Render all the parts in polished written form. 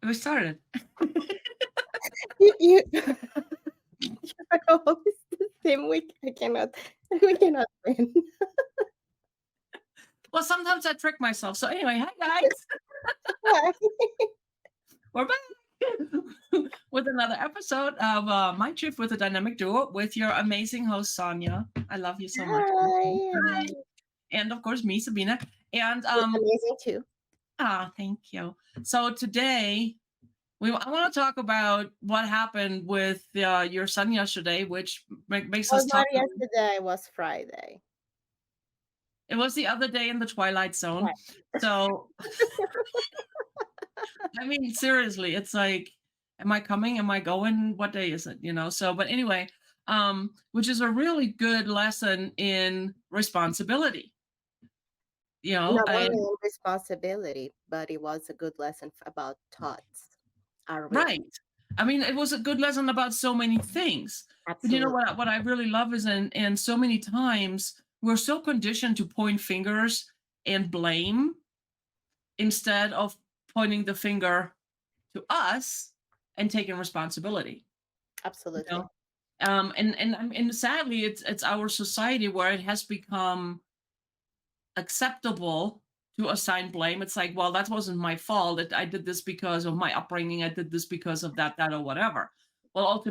We started. You you're always the same. We cannot win. Well, sometimes I trick myself. So anyway, hi guys. Why? We're back with another episode of My Trip with a Dynamic Duo with your amazing host Sonia. I love you so much. Hi. Hi. And of course me, Sabina. And It's amazing too. thank you. So today I want to talk about what happened with your son yesterday, which makes Was us not talk. yesterday, was Friday. It was the other day in the Twilight Zone. Right. So I mean, seriously, it's like, am I coming? Am I going? What day is it? So, but anyway, which is a really good lesson in responsibility. Not And only in responsibility, but it was a good lesson about thoughts are real. right. I mean, it was a good lesson about so many things. But you know Absolutely. what? What I really love is, and so many times we're so conditioned to point fingers and blame instead of pointing the finger to us and taking responsibility. You Absolutely. know, and sadly it's our society where it has become acceptable to assign blame. It's like, well, that wasn't my fault. I did this because of my upbringing. I did this because of that or whatever. Well,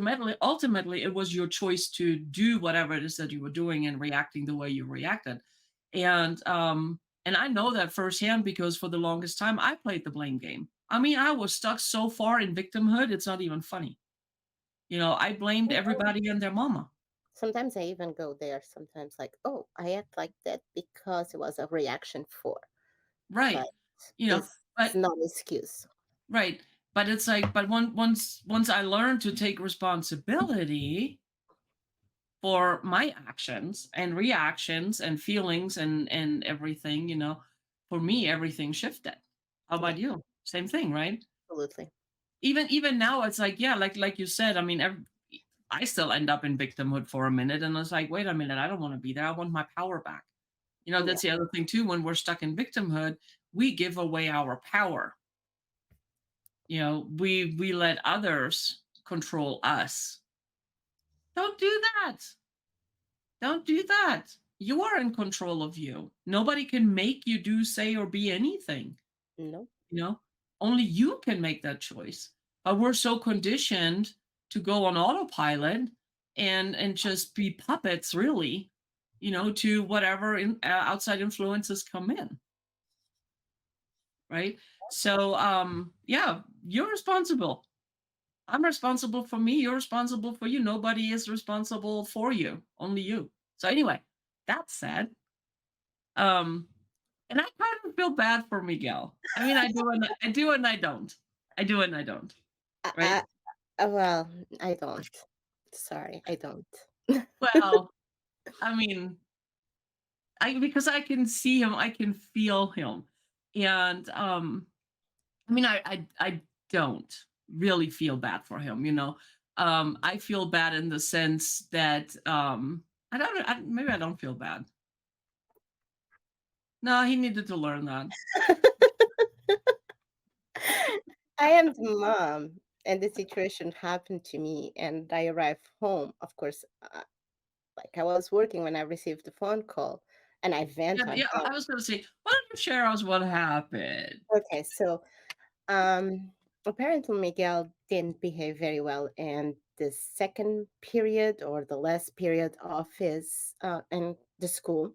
ultimately it was your choice to do whatever it is that you were doing and reacting the way you reacted. And I know that firsthand because for the longest time I played the blame game. I mean, I was stuck so far in victimhood, it's not even funny. I blamed Sometimes, everybody and their mama. sometimes I even go there. Sometimes, like, oh, I act like that because it was a reaction for, but Right. it's But not an excuse. right. But it's like, but once I learned to take responsibility for my actions and reactions and feelings and everything, for me everything shifted. How Yeah, about you? Same thing, right? absolutely. Even now it's like, yeah, like you said, I mean, I still end up in victimhood for a minute and it's like, wait a minute, I don't want to be there. I want my power back. Yeah, That's the other thing too. When we're stuck in victimhood, we give away our power. We let others control us. Don't do that. Don't do that. You are in control of you. Nobody can make you do, say, or be anything. no, You know, only you can make that choice. But we're so conditioned to go on autopilot and just be puppets, really. To whatever outside influences come in, right? So, yeah, you're responsible. I'm responsible for me. You're responsible for you. Nobody is responsible for you. Only you. So anyway, that said, um, and I kind of feel bad for Miguel. I mean, I do and I don't. I do and I don't. I, Right? I, well, I don't. Sorry, I don't. Well, I mean, I because I can see him, I can feel him, and I mean, I don't really feel bad for him. I feel bad in the sense that maybe I don't feel bad. No, he needed to learn that. I am the mom, and the situation happened to me, and I arrived home. Of course, like I was working when I received the phone call, and I Yeah, vent on yeah. him. I was going to say, why don't you share us what happened? Okay, so apparently Miguel didn't behave very well in the second period or the last period of his in the school.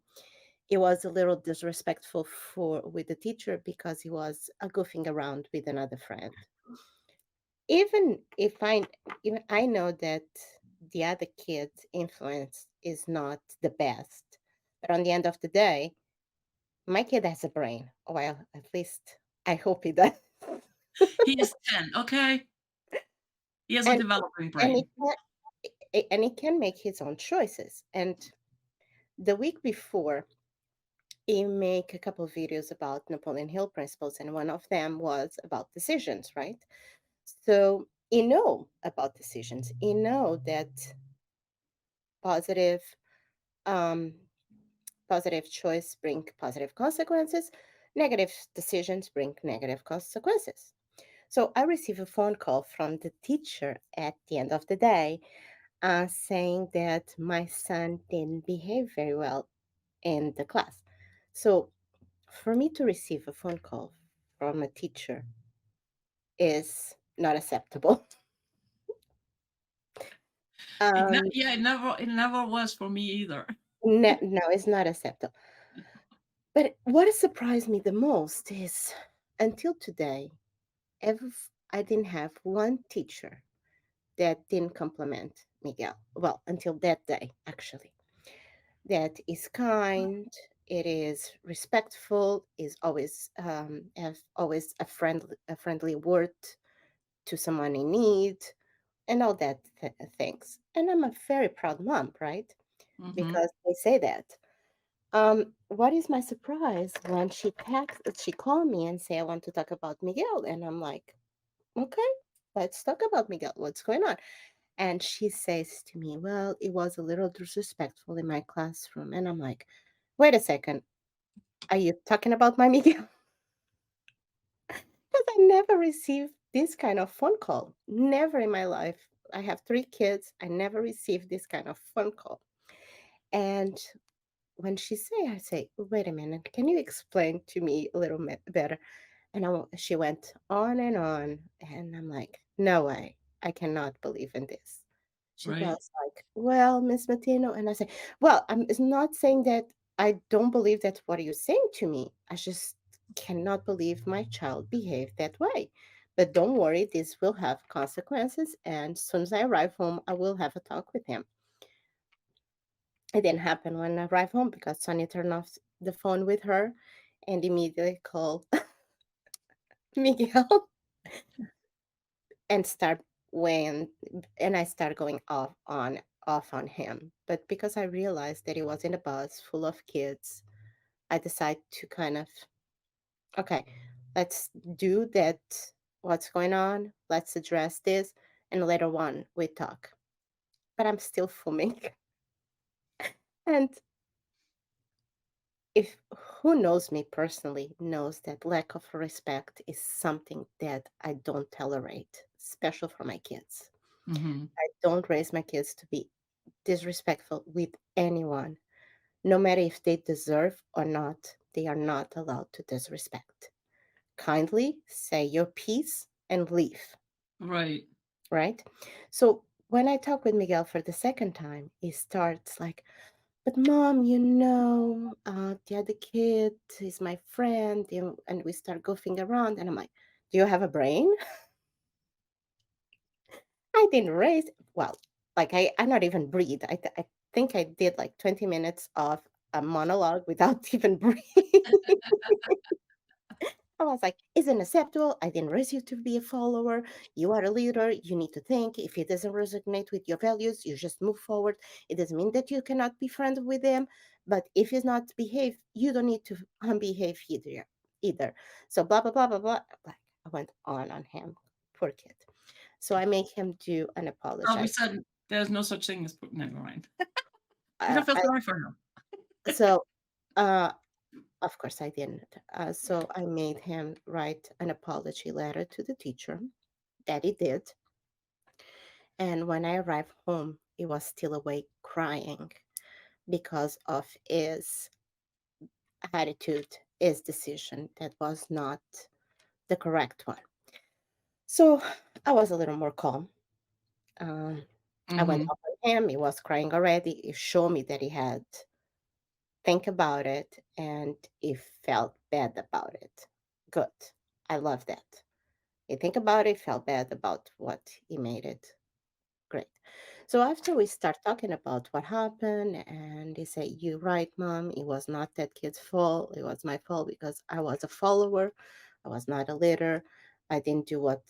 It was a little disrespectful for with the teacher because he was goofing around with another friend. Even if even I know that the other kid's influence is not the best, but on the end of the day, my kid has a brain. Well, at least I hope he does. He is 10, okay? He has a and developing and he brain. can and he can make his own choices. And the week before, he make a couple of videos about Napoleon Hill principles, and one of them was about decisions, right? So you know about decisions. You know that positive um, positive choice bring positive consequences, negative decisions bring negative consequences. So I received a phone call from the teacher at the end of the day, saying that my son didn't behave very well in the class. So for me to receive a phone call from a teacher is not acceptable. Um, Yeah, it never was for me either. no, it's not acceptable. But what has surprised me the most is until today, I didn't have one teacher that didn't compliment Miguel. Well, until that day, actually. That is kind, it is respectful, is always have always a friendly word to someone in need, and all that things. And I'm a very proud mom, right? Hmm. Because they say that. What is my surprise when she called me and say I want to talk about Miguel, and I'm like, okay, let's talk about Miguel. What's going on? And she says to me, well, it was a little disrespectful in my classroom, and I'm like, wait a second, are you talking about my Miguel? Because I never received this kind of phone call. Never in my life. I have three kids. I never received this kind of phone call. And when I say, wait a minute, can you explain to me a little bit better? And she went on, and I'm like, no way, I cannot believe in this. She Right. goes like, well, Miss Matino, and I say, well, I'm it's not saying that I don't believe that what you're saying to me. I just cannot believe my child behaved that way. But don't worry, this will have consequences, and as soon as I arrive home, I will have a talk with him. It didn't happen when I arrived home because Sonia turned off the phone with her and immediately called Miguel and start when and I started going off on him. But because I realized that he was in a bus full of kids, I decided to kind of, okay, let's do that. What's going on? Let's address this, and later on we talk. But I'm still fuming. And if who knows me personally knows that lack of respect is something that I don't tolerate, especially for my kids. Hmm. I don't raise my kids to be disrespectful with anyone, no matter if they deserve or not. They are not allowed to disrespect. Kindly say your piece and leave, Right. right? So when I talk with Miguel for the second time, he starts like, but mom, the other kid is my friend, and we start goofing around, and I'm like, do you have a brain? I didn't raise, well, like I not even breathe. I think I did like 20 minutes of a monologue without even breathing. I was like, isn't acceptable. I didn't raise you to be a follower. You are a leader. You need to think. If it doesn't resonate with your values, you just move forward. It doesn't mean that you cannot be friends with them. But if it's not behave, you don't need to unbehave either. So blah blah blah blah blah. Like I went on him. Poor kid. So I make him do an Probably apologize. said there's no such thing as never mind. You Uh, don't feel I, sorry for him. so uh, of course I didn't. So I made him write an apology letter to the teacher. That he did. And when I arrived home, he was still awake crying because of his attitude, his decision that was not the correct one. So I was a little more calm. Um, I went Hmm. up on him. He was crying already. He showed me that he had think about it and he felt bad about it. Good. I love that. He think about it, felt bad about what he made it. Great. So after we start talking about what happened, and they say, "You're right, mom. It was not that kid's fault. It was my fault because I was a follower. I was not a leader. I didn't do what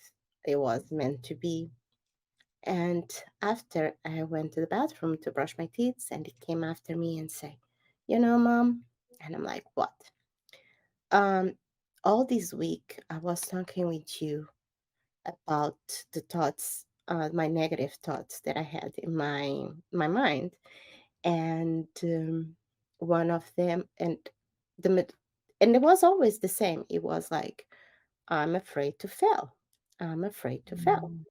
it was meant to be." And after I went to the bathroom to brush my teeth, and he came after me and say, mom, and I'm like, what? Um, all this week I was talking with you about the thoughts, my negative thoughts that I had in my mind, and one of them, the mid- and it was always the same. It was like, I'm afraid to fail. I'm afraid to fail. Mm.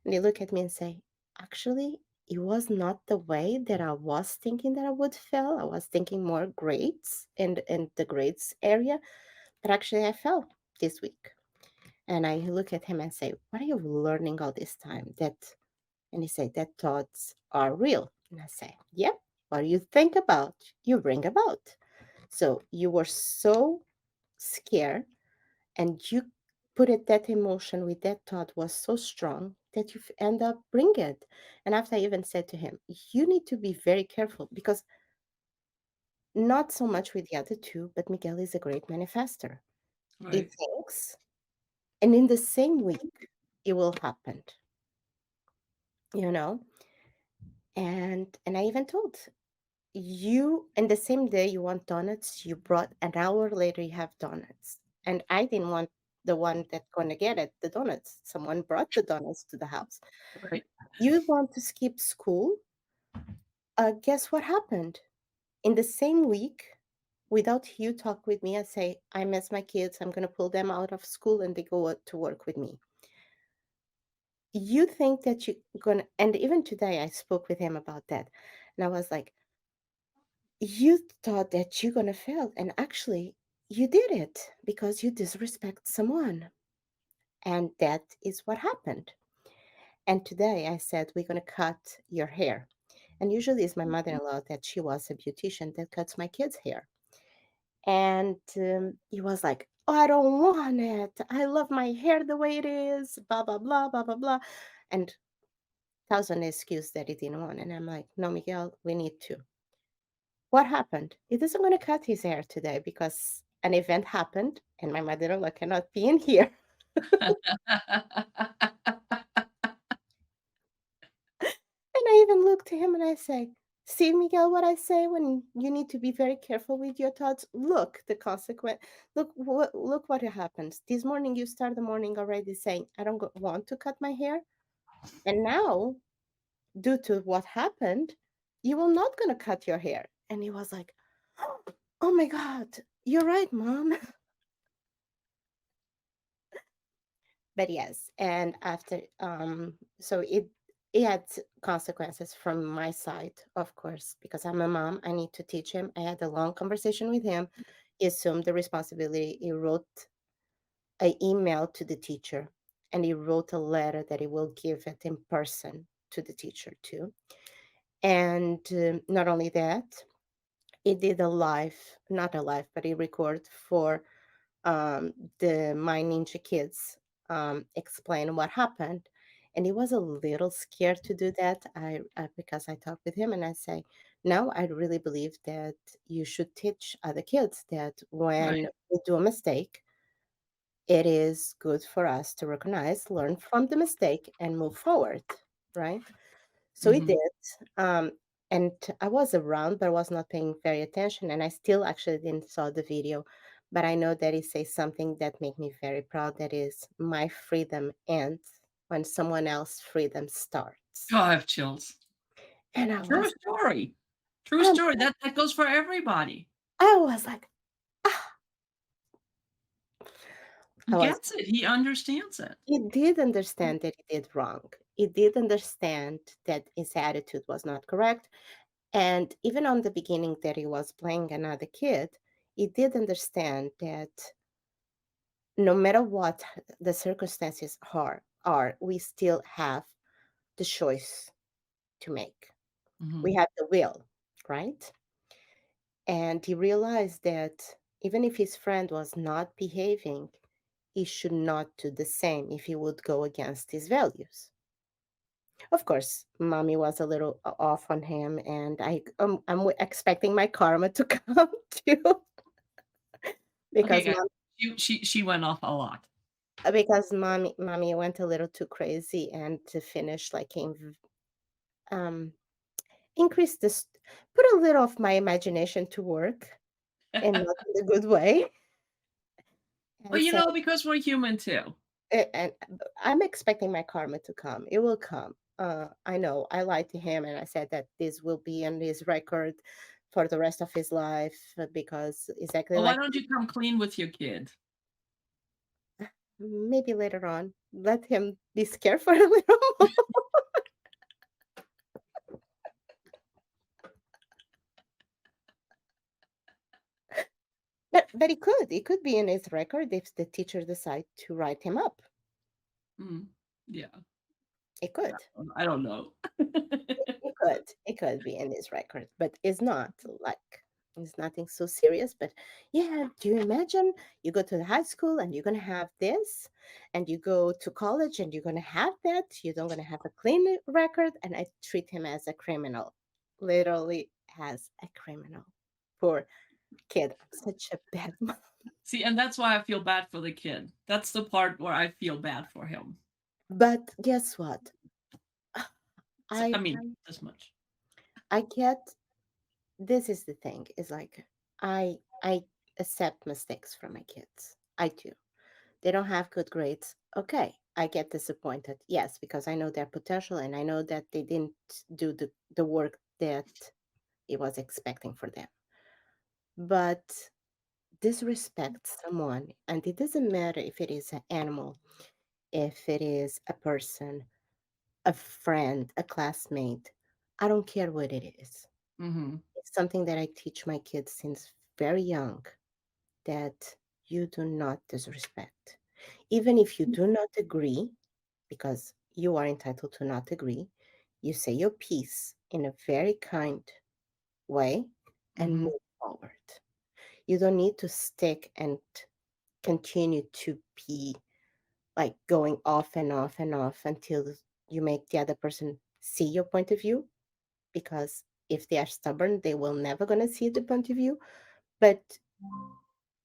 And they look at me and say, actually, it was not the way that I was thinking that I would fail. I was thinking more grades in the grades area, but actually I fell this week. And I look at him and say, what are you learning all this time? And he said, that thoughts are real. And I say, yep, what you think about, you bring about. So you were so scared and you put it that emotion with that thought was so strong that you end up bring it. And after I even said to him, you need to be very careful because not so much with the other two, but Miguel is a great manifester. He Right. thinks, and in the same week, it will happen, you know? And I even told you, and the same day you want donuts, you brought an hour later you have donuts. And I didn't want the one that gonna get it, the donuts. Someone brought the donuts to the house. Right. You want to skip school? Guess what happened? In the same week, without you talk with me, I say, I miss my kids. I'm gonna pull them out of school and they go out to work with me. You think that you're gonna, and even today I spoke with him about that. And I was like, you thought that you're gonna fail, and actually, you did it because you disrespect someone. And that is what happened. And today I said, we're gonna cut your hair. And usually it's my mother-in-law that she was a beautician that cuts my kids' hair. And he was like, oh, I don't want it. I love my hair the way it is, blah, blah, blah, blah, blah, blah. And thousand excuse that he didn't want. And I'm like, no, Miguel, we need to. What happened? He doesn't want to cut his hair today because an event happened and my mother-in-law cannot be in here. And I even look to him and I say, see, Miguel, what I say when you need to be very careful with your thoughts. Look, the consequence. Look what happens. This morning, you start the morning already saying, I don't want to cut my hair. And now, due to what happened, you will not going to cut your hair. And he was like, oh my God, you're right, mom. But yes, and after so it had consequences from my side, of course, because I'm a mom. I need to teach him. I had a long conversation with him. He assumed the responsibility. He wrote an email to the teacher, and he wrote a letter that he will give it in person to the teacher too. And not only that, he did a live, not a live, but he recorded for the My Ninja Kids explain what happened. And he was a little scared to do that. Because I talked with him and I say, no, I really believe that you should teach other kids that when Right. we do a mistake, it is good for us to recognize, learn from the mistake, and move forward, right? So he Mhm. did. Um, and I was around, but I was not paying very attention. And I still actually didn't saw the video. But I know that he says something that made me very proud. That is, my freedom ends when someone else's freedom starts. Oh, I have chills. And I True was, story. True um, story. That goes for everybody. I was like, ah, He I was. gets it. He understands it. He did understand that he did wrong. He did understand that his attitude was not correct. And even on the beginning that he was playing another kid, he did understand that no matter what the circumstances are, we still have the choice to make. We Mhm. have the will, right? And he realized that even if his friend was not behaving, he should not do the same if he would go against his values. Of course, mommy was a little off on him, and expecting my karma to come too, Okay, because guys. She went off a lot. mommy went a little too crazy and to finish like um increase this put a little of my imagination to work and not in a good way Well, and said because we're human too. and I'm expecting my karma to come. It will come. I know I lied to him and I said that this will be on his record for the rest of his life because exactly Well, why like don't you come clean with your kid? maybe later on, let him be scared for a little more. But it could be in his record if the teacher decide to write him up. Mm, yeah, It could. I don't know. It could be in his record, but it's not like it's nothing so serious. But yeah, do you imagine you go to the high school and you're gonna have this, and you go to college and you're gonna have that? You're not gonna have a clean record, and I treat him as a criminal, literally as a criminal. Poor kid. I'm such a bad mom. See, and that's why I feel bad for the kid. That's the part where I feel bad for him. But guess what? So, I I mean, this much. I get this is the thing is like I accept mistakes from my kids. I do. They don't have good grades. Okay, I get disappointed. Yes, because I know their potential and I know that they didn't do the work that it was expecting for them. But disrespect someone, and it doesn't matter if it is an animal, if it is a person, a friend, a classmate. I don't care what it is. Hmm. It's something that I teach my kids since very young that you do not disrespect. Even if you do not agree, because you are entitled to not agree, you say your piece in a very kind way and Hmm. move forward. You don't need to stick and continue to be like going off and off and off until you make the other person see your point of view, because if they are stubborn they will never going to see the point of view. But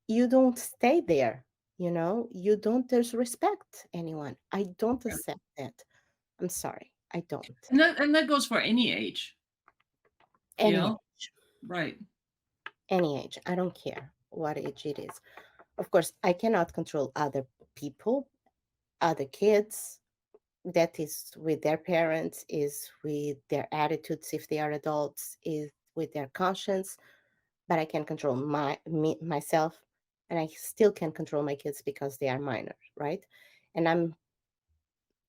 you don't stay there, you don't disrespect anyone. I don't accept that. I'm sorry, I don't. And that goes for any age, you Any know? Right. any age, I don't care what age it is. Of course I cannot control other people, other kids. That is with their parents, is with their attitudes if they are adults, is with their conscience. But I can control myself, and I still can control my kids because they are minor, right? And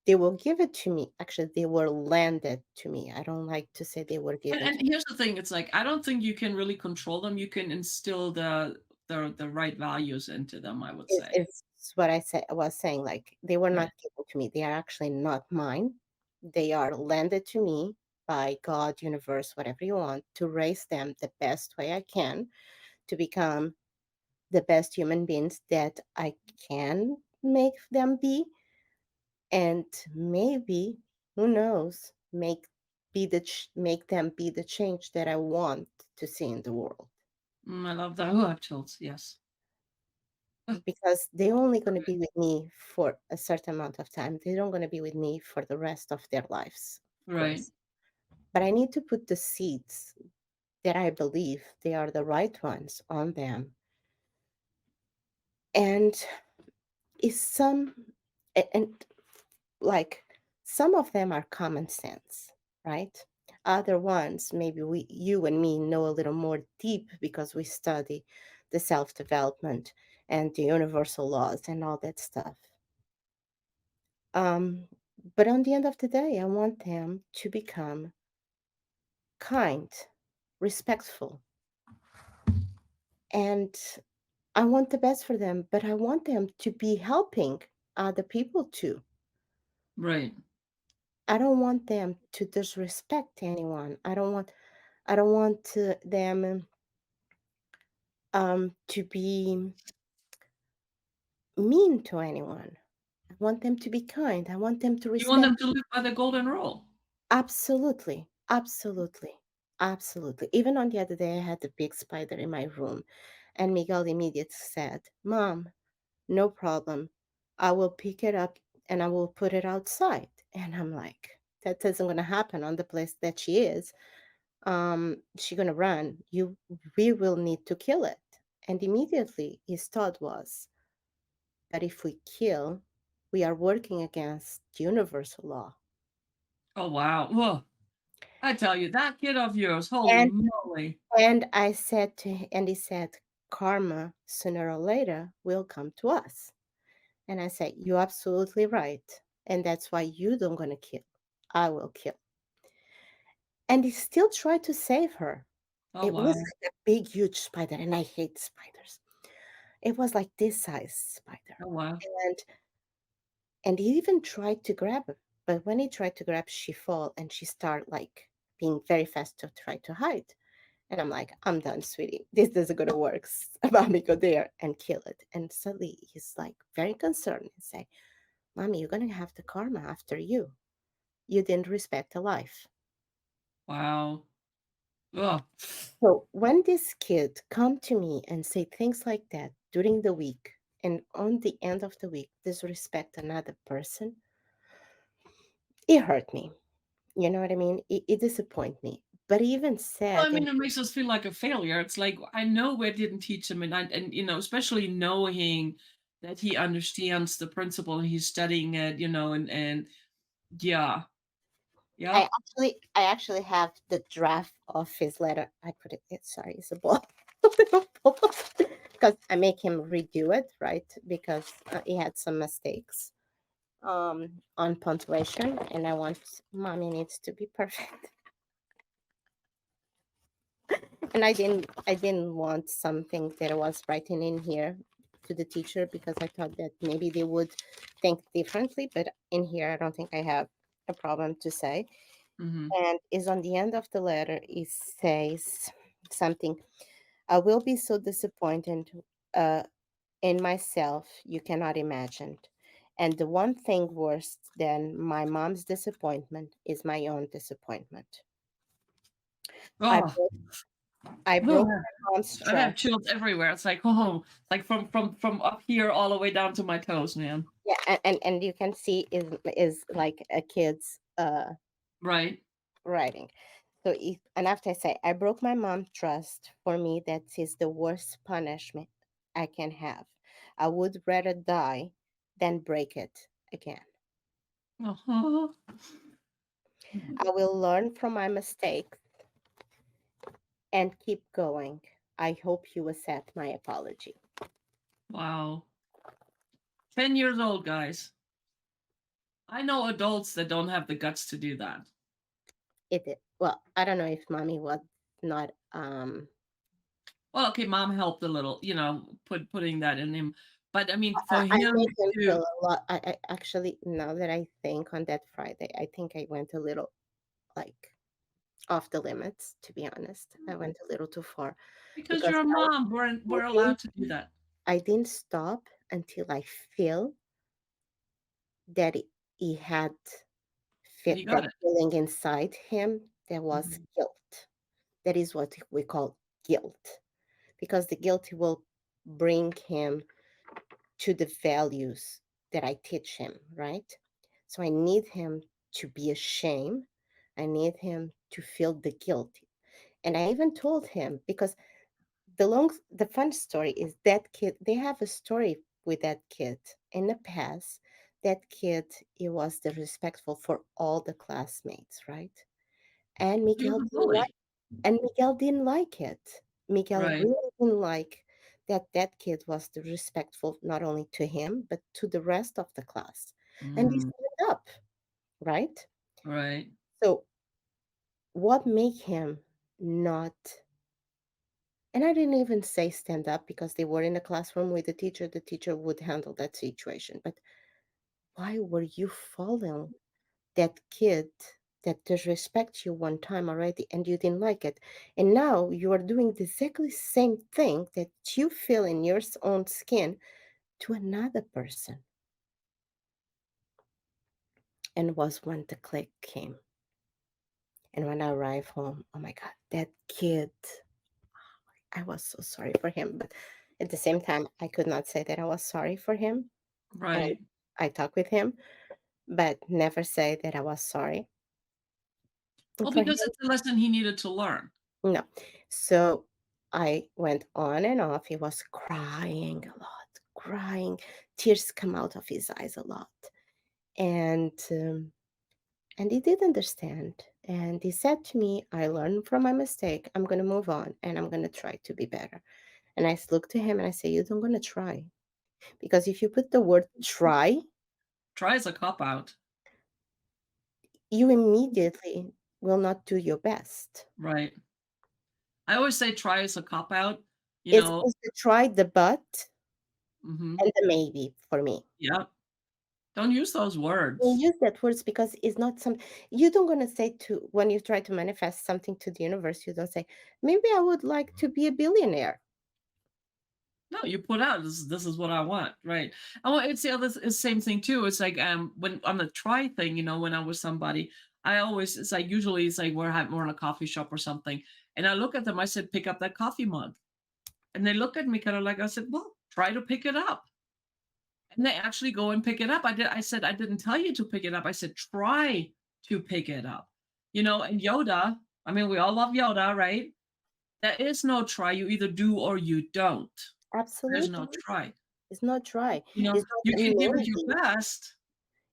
they will give it to me. Actually, they were landed to me. I don't like to say they were And given and to here's the thing, it's like I don't think you can really control them. You can instill the right values into them, I would me. say. It's what I was saying. Like they were Right. not given to me. They are actually not mine. They are landed to me by God, universe, whatever you want, to raise them the best way I can, to become the best human beings that I can make them be, and maybe, who knows, make them be the change that I want to see in the world. I love that. Oh, I have chills. Yes. Because they're only going to be with me for a certain amount of time. They're not going to be with me for the rest of their lives, of Right. course. But I need to put the seeds that I believe they are the right ones on them. And is some and like some of them are common sense, right? Other ones, maybe you and me know a little more deep because we study the self-development and the universal laws and all that stuff. Um, but on the end of the day, I want them to become kind, respectful, and I want the best for them, but I want them to be helping other people too. Right. I don't want them to disrespect anyone. I don't want them to be mean to anyone. I want them to be kind. I want them to You want respect. them to live by the golden rule. Absolutely, absolutely, absolutely. Even on the other day, I had a big spider in my room, and Miguel immediately said, "Mom, no problem. I will pick it up and I will put it outside." And I'm like, that isn't going to happen on the place that she is. She gonna run. We will need to kill it. And immediately his thought was that if we kill, we are working against universal law. Oh wow. Whoa. I tell you, that kid of yours, holy And moly. and he said, karma sooner or later will come to us. And I say, "You're absolutely right. And that's why you don't gonna kill. I will kill." And he still tried to save her. Oh It was wow. like a big, huge spider, and I hate spiders. It was like this size spider. Oh wow. And he even tried to grab her. But when he tried to grab, she fall and she started like being very fast to try to hide. And I'm like, "I'm done, sweetie. This isn't gonna work." Mommy, go there and kill it. And suddenly he's like very concerned and say, "Mommy, you're gonna have the karma after you. You didn't respect a life." Wow. Oh. So when this kid come to me and say things like that during the week and on the end of the week disrespect another person, it hurt me. You know what I mean? It disappoint me. But he even Well, I said, mean, and it makes us feel like a failure. It's like I know we didn't teach him, and especially knowing that he understands the principle, he's studying it, and yeah, yep. I actually have the draft of his letter. I put it sorry, it's a ball. Because I make him redo it, right? Because he had some mistakes on punctuation, and I want mommy needs to be perfect. And I didn't want something that I was writing in here to the teacher because I thought that maybe they would think differently, but in here I don't think I have a problem to say. Hmm. And is on the end of the letter it says something, "I will be so disappointed uh, in myself you cannot imagine. And the one thing worse than my mom's disappointment is my own disappointment. I Oh, broke, I broke oh, my mom's I have trust." chills everywhere. It's like, oh, like from up here all the way down to my toes, man. Yeah, and you can see is like a kid's Right. writing. So if, and after I say, "I broke my mom's trust. For me, that is the worst punishment I can have. I would rather die than break it again. Uh-huh. I will learn from my mistakes and keep going. I hope you accept my apology." Wow. 10 years old, guys. I know adults that don't have the guts to do that. It did. Well, I don't know if mommy was not Well, okay, mom helped a little, putting that in him. But I mean, for I him made him feel to a lot. I actually, now that I think on that Friday, I think I went a little like off the limits, to be honest. I went a little too far because because you're a mom, I we're allowed didn't to do that. I didn't stop until I feel that he had And you that got it. feeling inside him that was Mhm. guilt. That is what we call guilt, because the guilt will bring him to the values that I teach him, right? So I need him to be ashamed. I need him to feel the guilt. And I even told him because the fun story is that kid, they have a story with that kid in the past. That kid, he was disrespectful for all the classmates, right? And He was Miguel a didn't like bully. and Miguel didn't like it. Miguel Right. really didn't like that that kid was disrespectful not only to him but to the rest of the class. And he Mm, stood up, right? right. So what made him not, and I didn't even say stand up because they were in a classroom with the teacher would handle that situation. But why were you following that kid that disrespect you one time already and you didn't like it, and now you are doing the exactly same thing that you feel in your own skin to another person? And was when the click came, and when I arrived home, oh my god, that kid, I was so sorry for him, but at the same time I could not say that I was sorry for him. And Right. I talked with him but never say that I was sorry Well, for because him. it's a lesson he needed to learn. No. So I went on and off. He was crying a lot, crying. Tears come out of his eyes a lot. And he did understand. And he said to me, "I learned from my mistake. I'm gonna move on and I'm gonna try to be better." And I looked to him and I said, "You don't gonna try. because if you put the word try, Try is a cop out, you immediately will not do your best. right? I always say try is a cop out, you It's know. it's the try, the but, Mhm. and the maybe for me. Yep. Don't use those We words. use that words because it's not some you don't gonna say to when you try to manifest something to the universe, you don't say, "Maybe I would like to be a billionaire." No, you put out this is what I want, right? Oh, it's the other it's same thing too. It's like when on the try thing, when I'm with somebody, I always it's like usually it's like we're in a coffee shop or something, and I look at them. I said, pick up that coffee mug, and they look at me kind of like I said, well, try to pick it up, and they actually go and pick it up. I said I didn't tell you to pick it up. I said try to pick it up, and Yoda. I mean, we all love Yoda, right? There is no try. You either do or you don't. There's no Absolutely. try. It's not try. It's You not a can give it your maybe. best.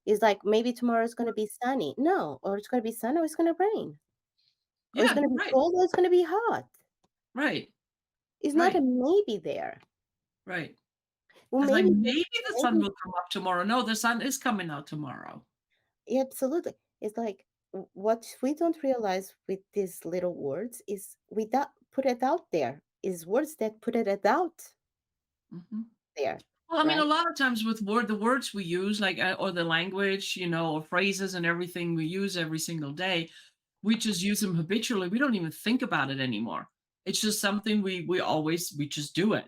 It's like maybe tomorrow is gonna be sunny. No, or it's gonna be sunny or it's gonna rain. Or it's Yeah, gonna be right, cold or it's gonna be hot. right, It's not a right, maybe there. right. Well, It's like, maybe maybe the sun maybe will come up tomorrow. No, the sun is coming out tomorrow. yeah, absolutely. It's like what we don't realize with these little words is we put it out there. Is words that put it out Mhm. there, Well, I mean, a right? lot of times with the words we use, like, or the language, or phrases and everything we use every single day, we just use them habitually. We don't even think about it anymore. It's just something we just do it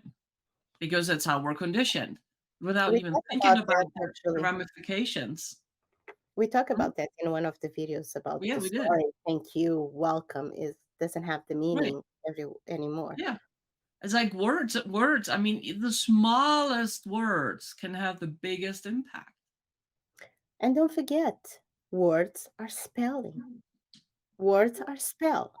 because that's how we're conditioned without We even talk thinking about about that the actually. ramifications. We talk Mhm. about that in one of the videos about Yeah, we this did. morning. Thank you, welcome is doesn't have the Right. meaning anymore. Yeah. It's like words. I mean, the smallest words can have the biggest impact. And don't forget, words are spelling. Words are spell.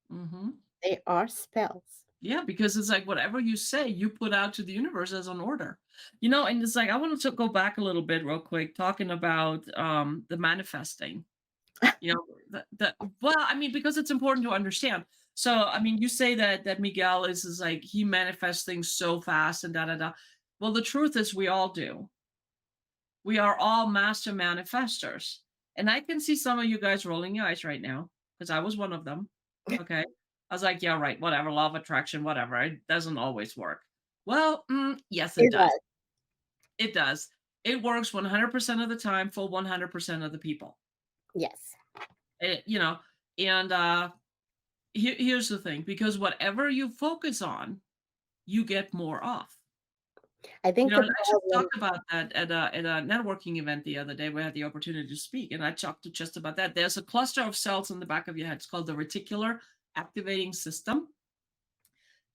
Mhm. They are spells. Yeah, because it's like whatever you say, you put out to the universe as an order. And it's like I wanted to go back a little bit real quick, talking about the manifesting. The well, I mean, because it's important to understand. So, I mean, you say that Miguel is like he manifests things so fast and da da da. Well, the truth is we all do. We are all master manifestors. And I can see some of you guys rolling your eyes right now because I was one of them. Okay. I was like, yeah, right, whatever, law of attraction, whatever. It doesn't always work. Well, yes, it It does. does. It does. It works 100% of the time for 100% of the people. Yes. It, you know, and here's the thing because whatever you focus on, you get more of. I think the And I just problem talked about that at a networking event the other day. We had the opportunity to speak, and I talked just about that. There's a cluster of cells in the back of your head. It's called the reticular activating system.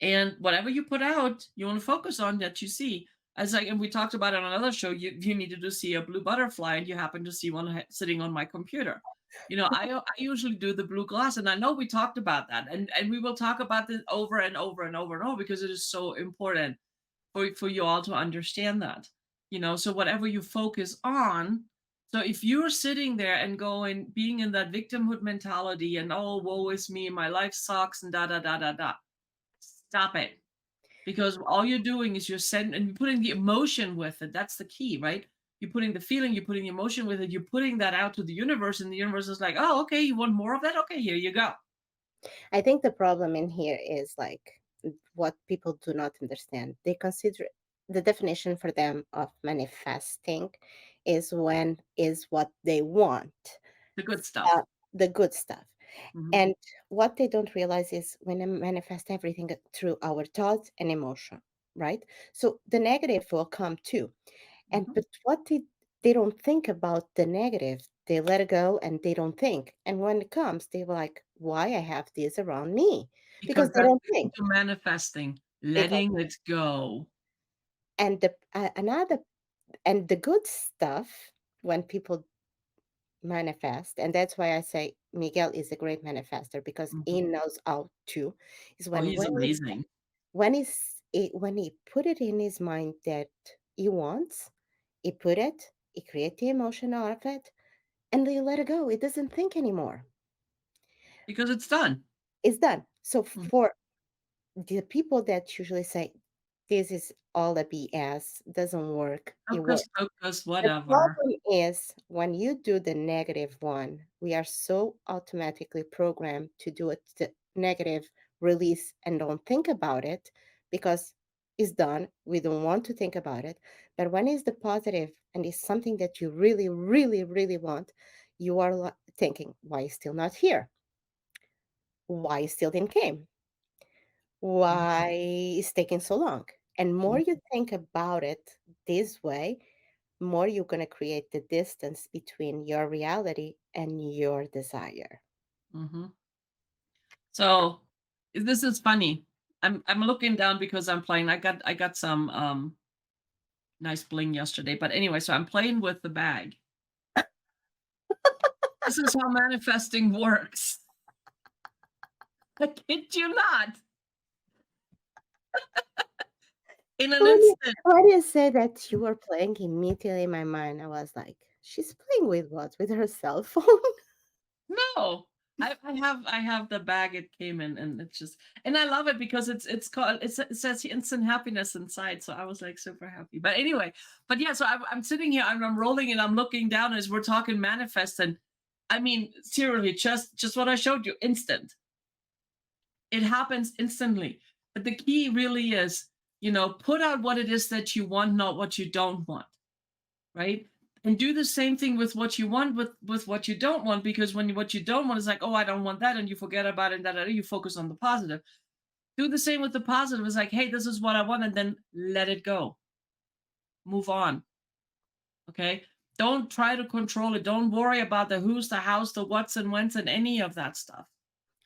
And whatever you put out, you want to focus on that you see. As like, and we talked about it on another show. You needed to see a blue butterfly, and you happen to see one sitting on my computer. I usually do the blue glass, and I know we talked about that, and we will talk about this over and over and over and over because it is so important for you all to understand that. So whatever you focus on, so if you're sitting there and going being in that victimhood mentality and oh woe is me, my life sucks and da da da da da, stop it. Because all you're doing is you're sending and you're putting the emotion with it. That's the key, right? You're putting the feeling, you're putting the emotion with it, you're putting that out to the universe, and the universe is like, oh, okay, you want more of that? Okay, here you go. I think the problem in here is like what people do not understand. They consider the definition for them of manifesting is what they want, The good uh, stuff. the good stuff. Mhm. And what they don't realize is when they manifest everything through our thoughts and emotion, right? So the negative will come too. And Mhm. but what they don't think about the negative. They let it go and they don't think. And when it comes, they're like, why I have this around me? Because Because they that's don't the key think. to manifesting, Because letting it go. and the another and the good stuff when people manifest, and that's why I say Miguel is a great manifester because he Mhm. knows how to, is Oh, he's amazing. when he put it in his mind that he wants, he put it, he create the emotion out of it, and they let it go. It doesn't think anymore. Because it's done. It's done. So Mhm. for the people that usually say, this is all the BS. Doesn't work. It Hocus works. pocus, The whatever. problem is when you do the negative one, we are so automatically programmed to do it the negative release and don't think about it because it's done. We don't want to think about it. But when it's the positive and it's something that you really, really, really want, you are thinking, why is still not here? Why it still didn't came? Mhm, Why is taking so long? And more mhm, you think about it this way, more you're going to create the distance between your reality and your desire. mhm. So this is funny. I'm looking down because I'm playing. I got some nice bling yesterday. But anyway, so I'm playing with the bag. This is how manifesting works. I kid you not. In an instant. When you say that you were playing, immediately in my mind, I was like, she's playing with what? With her cell phone? No. I have the bag it came in, and it's just, and I love it because it's called, it says instant happiness inside. So I was like super happy. But anyway, but yeah, so I'm sitting here, I'm rolling and I'm looking down as we're talking manifest, and I mean seriously, just what I showed you, instant. It happens instantly. But the key really is, put out what it is that you want, not what you don't want, right? And do the same thing with what you want, with what you don't want, because when what you don't want is like, oh, I don't want that, and you forget about it, and that you focus on the positive. Do the same with the positive. It's like, hey, this is what I want, and then let it go. Move on. Okay. Don't try to control it. Don't worry about the who's, the hows, the what's and when's, and any of that stuff.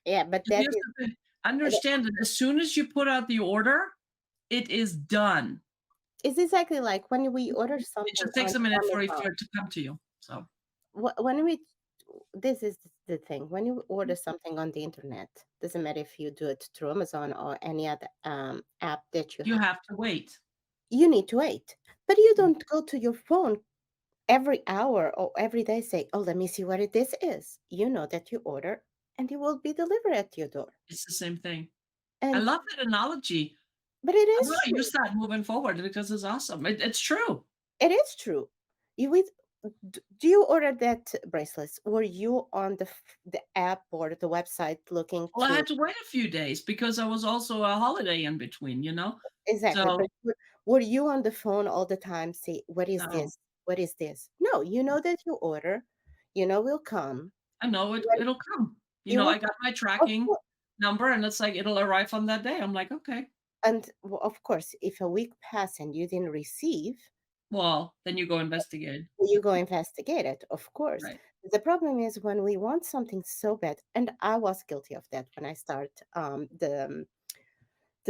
Yeah, but Because that here's is, the thing. Understand that as soon as you put out the order, it is done. it's exactly like when we order It something just on takes a minute Amazon. for it to come to you. So When we, this is the thing, when you order something on the internet, doesn't matter if you do it through Amazon or any other app that you you have, have to wait. you need to wait. But you don't go to your phone every hour or every day say, "Oh, let me see what this is." You know that you order and it will be delivered at your door. It's the same thing. I And love that analogy. but it I'm is gonna true. use that moving forward because it's awesome. It's true. It is true. You with do you order that bracelets? Were you on the app or the website looking Well, I to had to wait a few days because I was also a holiday in between. exactly? So But were you on the phone all the time? Say, what is no, this? What is this? No, you know that you order. You know will come. I know When it'll come. it will I got my of tracking course, number, and it's like it'll arrive on that day. I'm like, okay. and of course, if a week passed and you didn't receive, Well, then you go investigate. you go investigate it, of course. Right. The problem is when we want something so bad, and I was guilty of that when I start the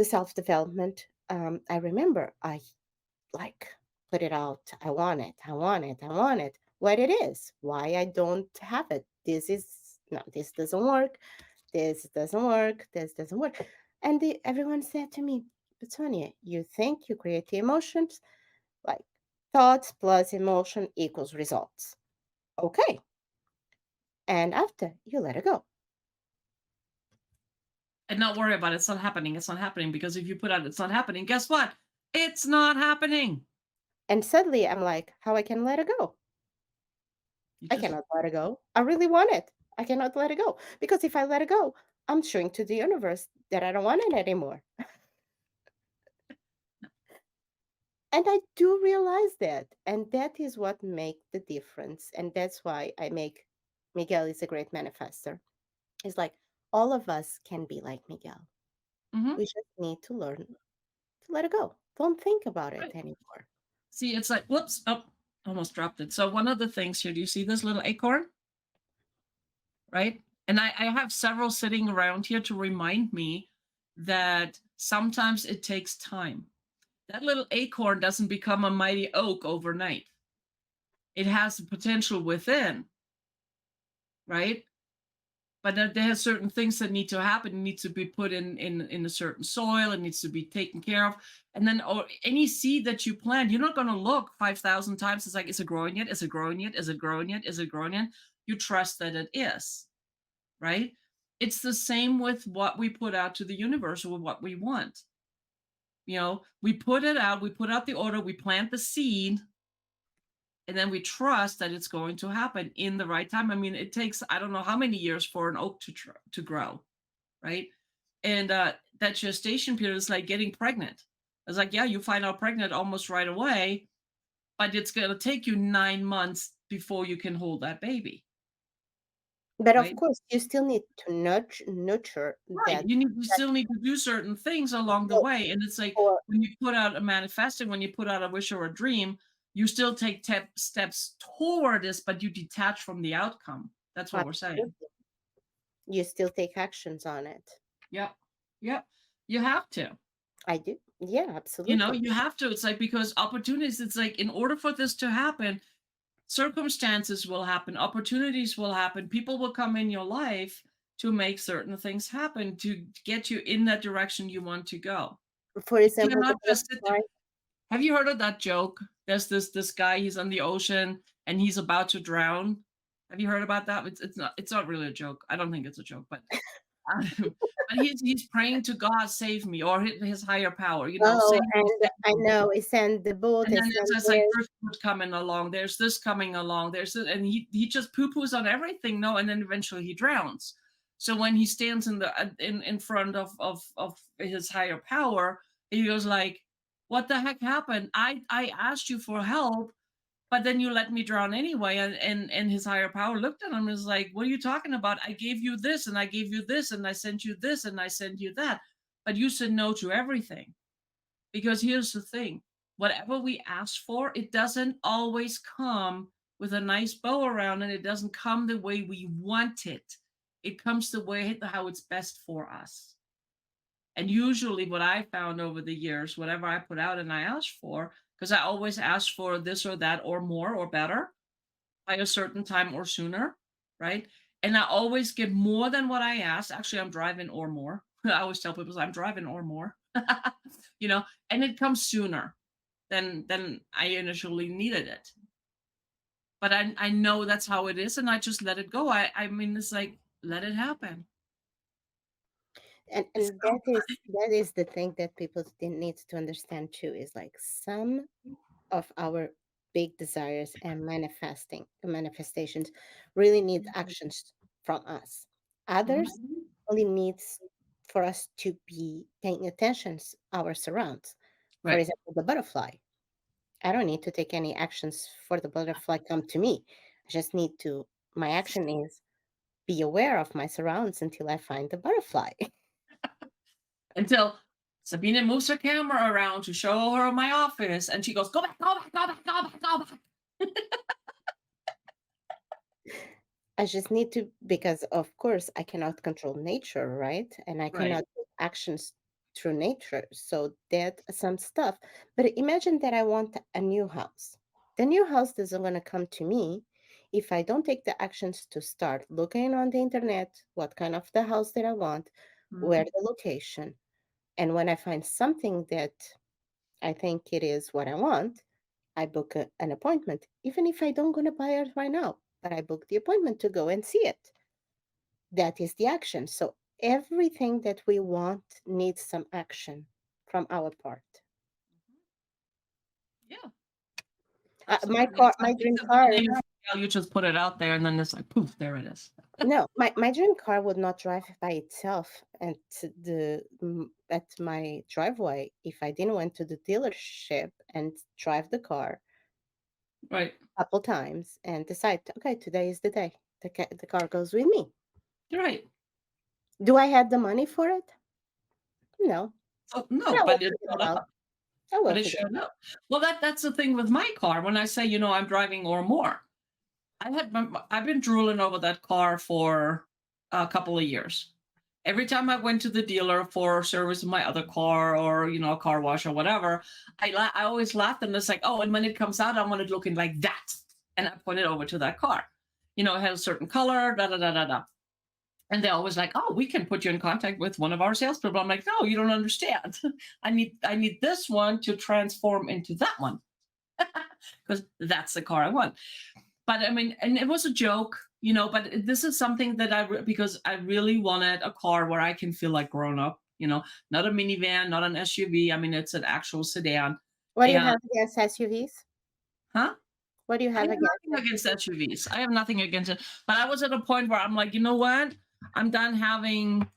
self-development. I remember I like put it out. I want it. I want it. I want it. What it is? Why I don't have it? This is no. This doesn't work. This doesn't work. This doesn't work. And everyone said to me, "But Sonia, you think you create the emotions like thoughts plus emotion equals results. Okay. And after you let it go. And not worry about it. It's not happening. It's not happening because if you put out it's not happening, guess what? It's not happening. And suddenly I'm like, how I can let it go? You I just cannot let it go. I really want it. I cannot let it go. Because if I let it go, I'm showing to the universe that I don't want it anymore. And I do realize that. And that is what makes the difference. And that's why I make Miguel is a great manifester. It's like all of us can be like Miguel. mhm, We just need to learn to let it go. Don't think about it right. anymore. See, it's like, whoops, oh, almost dropped it. So one of the things here, do you see this little acorn? Right? And I have several sitting around here to remind me that sometimes it takes time. That little acorn doesn't become a mighty oak overnight. It has the potential within, right? But there are certain things that need to happen. It needs to be put in a certain soil. It needs to be taken care of. And then, or any seed that you plant, you're not going to look 5,000 times. It's like, is it growing yet? Is it growing yet? Is it growing yet? Is it growing yet? You trust that it is, right? It's the same with what we put out to the universe or with what we want. We put it out, we put out the order, we plant the seed, and then we trust that it's going to happen in the right time. I mean, it takes I don't know how many years for an oak to grow, right? And that gestation period is like getting pregnant. It's like, yeah, you find out pregnant almost right away, but it's going to take you 9 months before you can hold that baby, But of right? course, you still need to nurture Right. that You that still need to do certain things along the growth way. And it's like for when you put out a manifesting, when you put out a wish or a dream, you still take steps toward this, but you detach from the outcome. That's what we're saying. absolutely. You still take actions on it. Yep. Yep. You have to. I do. Yeah, absolutely. You have to. It's like because opportunities, it's like in order for this to happen, circumstances will happen, opportunities will happen, people will come in your life to make certain things happen to get you in that direction you want to go. For You example, the cannot just sit there. butterfly. Have you heard of that joke? There's this guy, he's on the ocean and he's about to drown. Have you heard about that? It's not really a joke. I don't think it's a joke, but but he's praying to God, save me, or his higher power, Oh, save me, and save I me. know it sent the boat, And it then sent it's like this. driftwood coming along. There's this coming along. There's this, and he just poo poos on everything. No, and then eventually he drowns. So when he stands in the in front of his higher power, he goes like, "What the heck happened? I asked you for help, but then you let me drown anyway." And his higher power looked at him and was like, "What are you talking about? I gave you this, and I gave you this, and I sent you this, and I sent you that, but you said no to everything." Because here's the thing, whatever we ask for, it doesn't always come with a nice bow around it. It doesn't come the way we want it. It comes the way how it's best for us. And usually, what I found over the years, whatever I put out and I asked for, because I always ask for this or that or more or better by a certain time or sooner, right? And I always get more than what I asked. Actually, I'm driving or more. I always tell people I'm driving or more, you know, and it comes sooner than I initially needed it. But I know that's how it is, and I just let it go. I mean, it's like let it happen. And So that is the thing that people need to understand too, is like some of our big desires and manifestations really need actions from us. Others Mhm. only needs for us to be paying attention our surrounds. For Right. example, the butterfly. I don't need to take any actions for the butterfly come to me. I just need to my action is be aware of my surrounds until I find the butterfly. Until Sabina moves her camera around to show her my office, and she goes, "Go back, go back, go back, go back, go back." I just need to, because of course I cannot control nature, right? And I Right. cannot do actions through nature. So that some stuff. But imagine that I want a new house. The new house isn't going to come to me if I don't take the actions to start looking on the internet, what kind of the house that I want, where Mhm. the location. And when I find something that I think it is what I want, I book an appointment, even if I don't gonna buy it right now, but I book the appointment to go and see it. That is the action. So everything that we want needs some action from our part. Yeah, My absolutely. car, It's like my dream it's a car. big scale. You just put it out there, and then it's like poof, there it is. No, my dream car would not drive by itself at my driveway if I didn't went to the dealership and drive the car Right. a couple times and decide, okay, today is the day. The car goes with me. You're right. Do I have the money for it? No, So but no, I will but it figure it showed out. up. I will But it figure it showed out. up. Well, that's the thing with my car. When I say, I'm driving or more, I've been drooling over that car for a couple of years. Every time I went to the dealer for service of my other car or a car wash or whatever, I always laughed and it's like, oh, and when it comes out, I want it looking like that, and I point it over to that car. It has a certain color, da da da da da. And they're always like, "Oh, we can put you in contact with one of our salespeople." I'm like, "No, you don't understand. I need this one to transform into that one because that's the car I want." But I mean, and it was a joke, but this is something that because I really wanted a car where I can feel like grown up. not a minivan, not an SUV. I mean, it's an actual sedan. What do you And have against SUVs? huh? What do you I have have against nothing against SUVs? SUVs. I have nothing against it. But I was at a point where I'm like, you know what? I'm done having.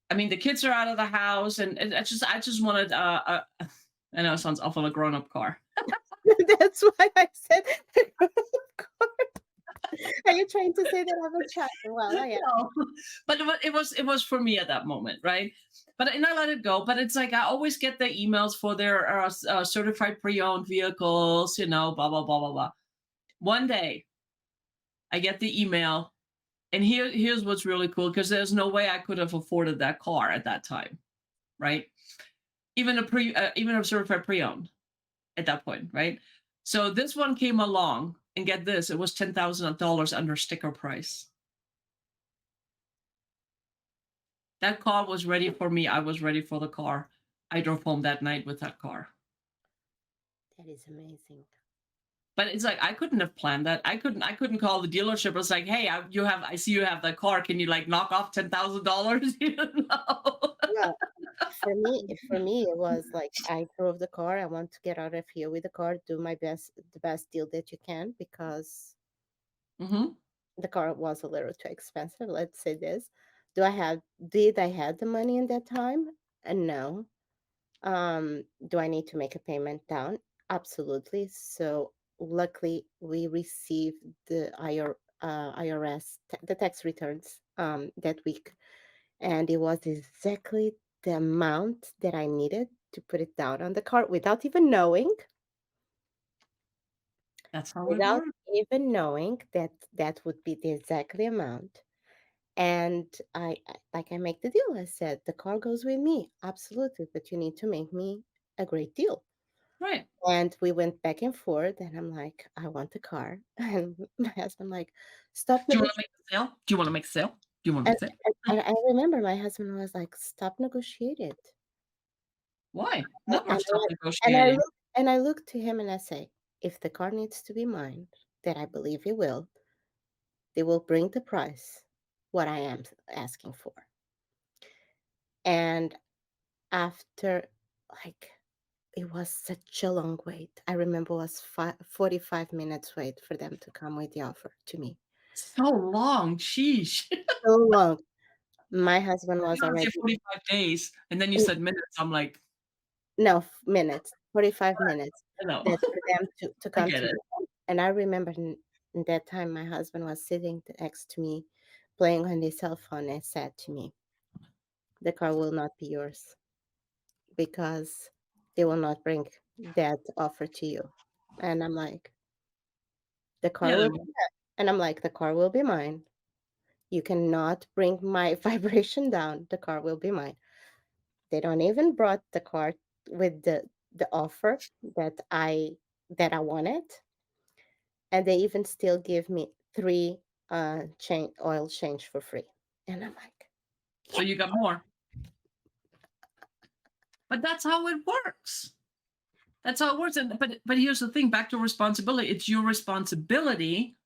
I mean, the kids are out of the house, and I just wanted. I know it sounds awful, a grown up car. That's why I said, of course. Are you trying to say that I'm a child? Well, I am. No, but it was for me at that moment, right? But and I let it go. But it's like I always get the emails for their certified pre-owned vehicles, blah blah blah blah blah. One day, I get the email, and here's what's really cool because there's no way I could have afforded that car at that time, right? Even a certified pre-owned at that point, right? So this one came along, and get this, it was $10,000 under sticker price. That car was ready for me. I was ready for the car. I drove home that night with that car. That is amazing. But it's like I couldn't have planned that. I couldn't call the dealership. It's like, hey, I see you have that car. Can you like knock off $10,000? Well, for me, it was like I drove the car. I want to get out of here with the car, do my best, the best deal that you can, because Hmm. the car was a little too expensive. Let's say this. Did I had the money in that time? No. Do I need to make a payment down? Absolutely. So luckily, we received the IRS, the tax returns that week, and it was exactly the amount that I needed to put it down on the car That's how it without works. even knowing that that would be the exactly amount. And I make the deal. I said, the car goes with me. Absolutely. But you need to make me a great deal. Right. And we went back and forth, and I'm like, I want the car. And my husband like, stop Do you want to negotiating. make a sale? Do you want to make a sale? Do you want to And, make a sale? and I remember my husband was like, stop negotiating. Why? And, Never and, stop I, negotiating. and I look to him and I say, if the car needs to be mine, that I believe it will, they will bring the price what I am asking for. And after, like, it was such a long wait. I remember it was 45 minutes wait for them to come with the offer to me. So long. Sheesh. So long. My husband You was don't say already, 45 days, and then you said minutes. I'm like, no, minutes, 45 minutes. I know. That's for them to I come get to it. me. And I remember in that time, my husband was sitting next to me, playing on his cell phone, and said to me, the car will not be yours because they will not bring that offer to you. And I'm like, the car Yeah. will be mine. And I'm like, the car will be mine. You cannot bring my vibration down. The car will be mine. They don't even brought the car with the offer that I wanted, and they even still give me three oil change for free. And I'm like, So you got more. But that's how it works. That's how it works. But here's the thing, back to responsibility. It's your responsibility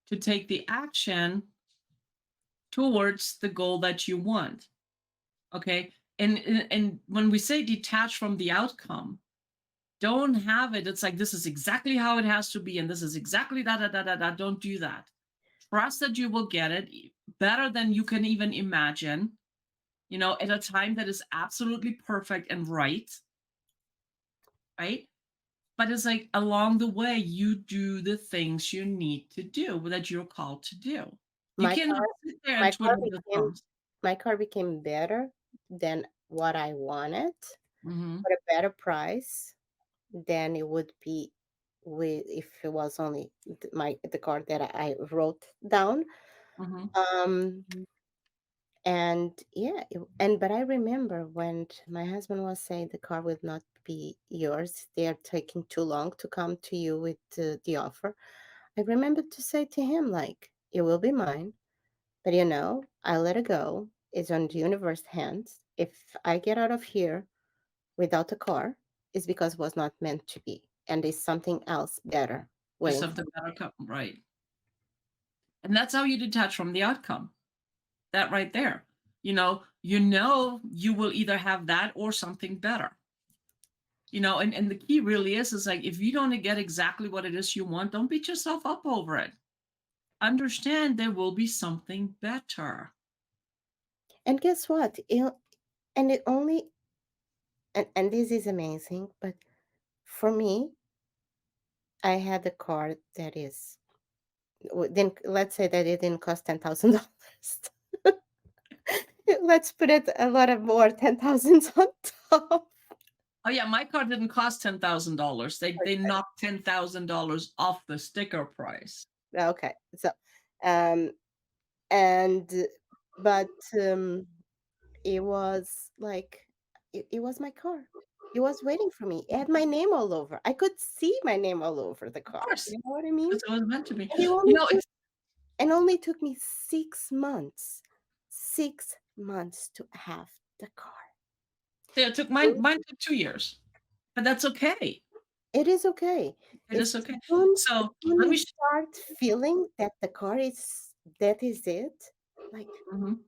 to take the action towards the goal that you want. Okay. And when we say detach from the outcome, don't have it. It's like this is exactly how it has to be, and this is exactly that, da, da, da, da. Don't do that. Trust that you will get it better than you can even imagine, at a time that is absolutely perfect and right. Right. But it's like along the way, you do the things you need to do that you're called to do. You my cannot car, sit there and my car twiddle your became thumbs. my car became better than what I wanted Hmm. for a better price than it would be with if it was only the car that I wrote down. Hmm. Um, and yeah, but I remember when my husband was saying the car will not be yours, they are taking too long to come to you with the offer. I remember to say to him, like, it will be mine, but I let it go. It's on the universe hands. If I get out of here without a car, it's because it was not meant to be, and there's something else better There's waiting for something me. better come right. And that's how you detach from the outcome. That right there. you know you will either have that or something better. And the key really is like if you don't get exactly what it is you want, don't beat yourself up over it. Understand there will be something better. And guess what? And it only and this is amazing, but for me, I had a car that is then let's say that it didn't cost $10,000. Let's put it a lot of more 10,000 on top. Oh yeah, my car didn't cost $10,000. They knocked $10,000 off the sticker price. Okay. So, um, and but it was like it was my car. It was waiting for me. It had my name all over. I could see my name all over the Of car. course, You know what I mean? because it was meant to be. And You know, it's only took me 6 months. 6 months to have the car. yeah, it took mine took 2 years, but that's okay. It is okay. It It's is okay. soon, So soon let you me. start feeling that the car is that is it. Like Mhm.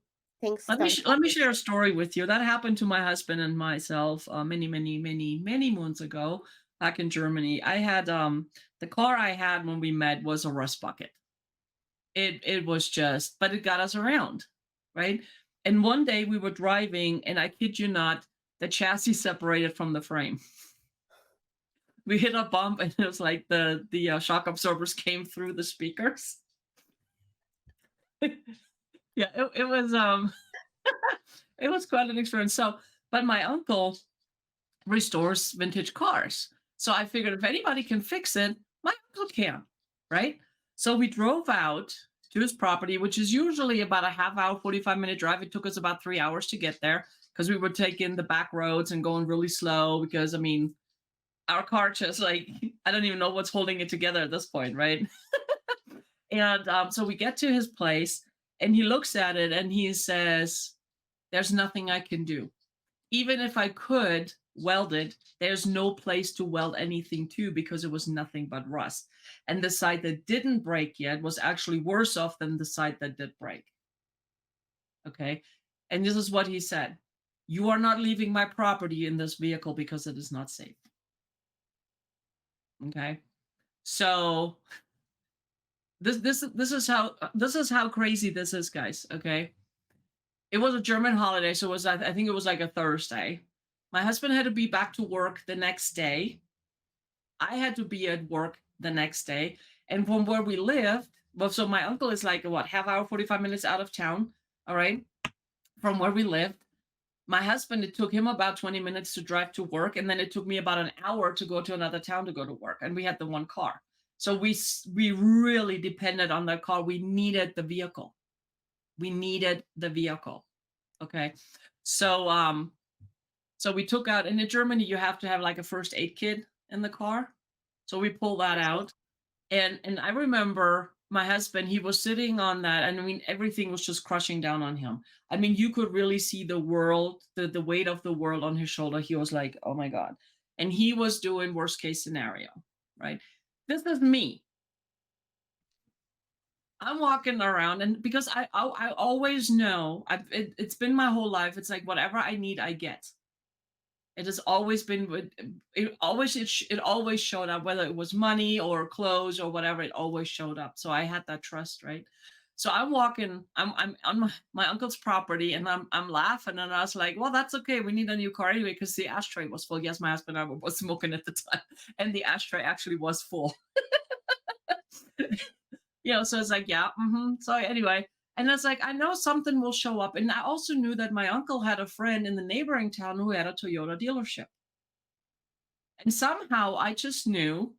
things Let me start let me happening. share a story with you that happened to my husband and myself many many moons ago back in Germany. I had the car I had when we met was a rust bucket. It was just, but it got us around, right? And one day we were driving, and I kid you not, the chassis separated from the frame. We hit a bump, and it was like the shock absorbers came through the speakers. Yeah, it was it was quite an experience. So, but my uncle restores vintage cars. So I figured if anybody can fix it, my uncle can, right? So we drove out to his property, which is usually about a half hour, 45-minute drive. It took us about 3 hours to get there because we were taking the back roads and going really slow because, I mean, our car just like, I don't even know what's holding it together at this point, right? And so we get to his place and he looks at it and he says, there's nothing I can do. Even if I could weld it, there's no place to weld anything to because it was nothing but rust. And the side that didn't break yet was actually worse off than the side that did break. Okay. And this is what he said: you are not leaving my property in this vehicle because it is not safe. Okay. So this is how crazy this is, guys. Okay. It was a German holiday, so it was I think it was like a Thursday. My husband had to be back to work the next day. I had to be at work the next day. And from where we lived, well, so my uncle is like what, half hour, 45 minutes out of town. All right. From where we lived. My husband, it took him about 20 minutes to drive to work. And then it took me about an hour to go to another town to go to work. And we had the one car. So we really depended on that car. We needed the vehicle. We needed the vehicle. Okay. So so we took out, and in Germany you have to have like a first aid kit in the car. So we pulled that out. And I remember my husband, he was sitting on that, and I mean everything was just crushing down on him. I mean, you could really see the world, the weight of the world on his shoulder. He was like, oh my God. And he was doing worst case scenario, right? This is me. I'm walking around, and because I always know it's been my whole life. It's like whatever I need, I get. It has always been it always showed up, whether it was money or clothes or whatever. It always showed up. So I had that trust, right? So I'm walking. I'm on my uncle's property, and I'm laughing, and I was like, "Well, that's okay. We need a new car anyway because the ashtray was full." Yes, my husband and I were smoking at the time, and the ashtray actually was full. So it's like, yeah. So anyway, and it's like I know something will show up, and I also knew that my uncle had a friend in the neighboring town who had a Toyota dealership. And somehow I just knew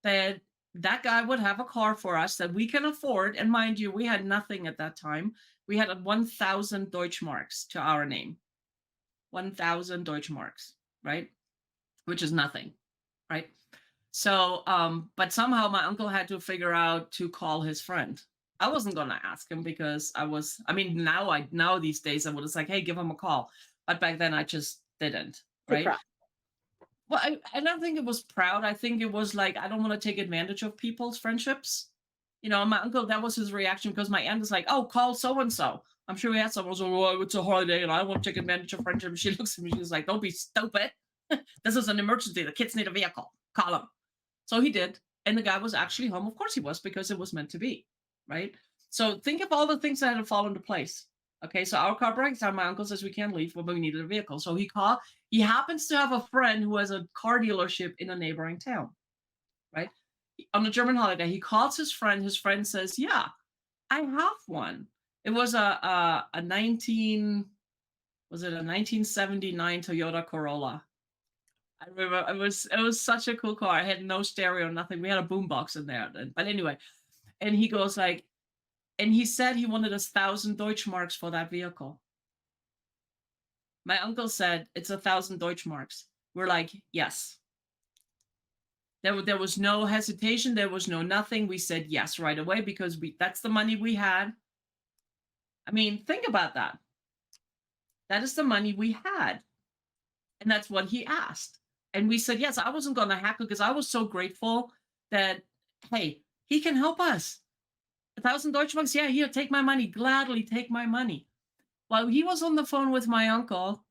that that guy would have a car for us that we can afford. And mind you, we had nothing at that time. We had a 1,000 Deutschmarks to our name. 1,000 Deutschmarks, right? Which is nothing, right? So, but somehow my uncle had to figure out to call his friend. I wasn't gonna ask him because I mean, now these days I would have like, hey, give him a call. But back then I just didn't, Too right? proud. Well, I don't think it was proud. I think it was like, I don't want to take advantage of people's friendships. My uncle, that was his reaction because my aunt is like, oh, call so and so. I'm sure we had someone who's like, well, it's a holiday and I want to take advantage of friendship. And she looks at me, she's like, don't be stupid. This is an emergency. The kids need a vehicle. Call them. So he did. And the guy was actually home. Of course he was, because it was meant to be. Right. So think of all the things that had fallen into place. Okay. So our car breaks down. My uncle says we can't leave, but we needed a vehicle. So he happens to have a friend who has a car dealership in a neighboring town. Right. On a German holiday, he calls his friend. His friend says, yeah, I have one. It was a 1979 Toyota Corolla. I remember it was such a cool car. I had no stereo, nothing. We had a boombox in there. But anyway, and he goes like, and he said he wanted 1,000 Deutschmarks for that vehicle. My uncle said it's 1,000 Deutschmarks. We're like, yes. There was no hesitation. There was no nothing. We said yes right away because that's the money we had. I mean, think about that. That is the money we had. And that's what he asked. And we said, yes, I wasn't going to heckle because I was so grateful that, hey, he can help us. 1,000 Deutschmarks, yeah, here, take my money. Gladly take my money. While he was on the phone with my uncle,